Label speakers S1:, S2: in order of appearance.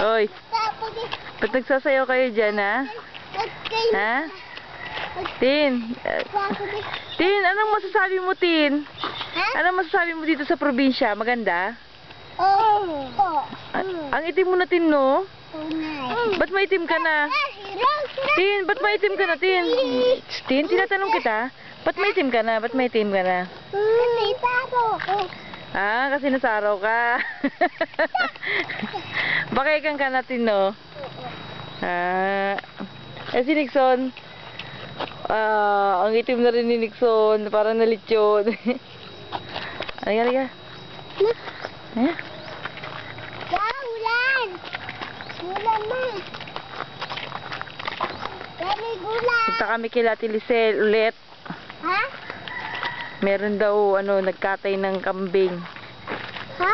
S1: Oy, ba't nagsasayaw kayo dyan, ha? Ha? Tin, Tin, anong masasabi mo, Tin? Anong masasabi mo dito sa probinsya? Maganda? Ang itim mo na, Tin, no? Ba't maitim ka na? Tin, ba't maitim ka na, Tin? Tin, tinatanong kita. Ba't maitim ka na? Ba't maitim ka na? Ah, kasi nasaraw ka. Bakit ka natin, no? Ah, si Nixon. Ang itim na rin ni Nixon. Parang nalitsyon. Halika. Eh?
S2: Ulan! Ulan na! Dali, ulan!
S1: Punta kami kila Tilisel ulit.
S2: Ha?
S1: Meron daw, nagkatay ng kambing.
S2: Ha?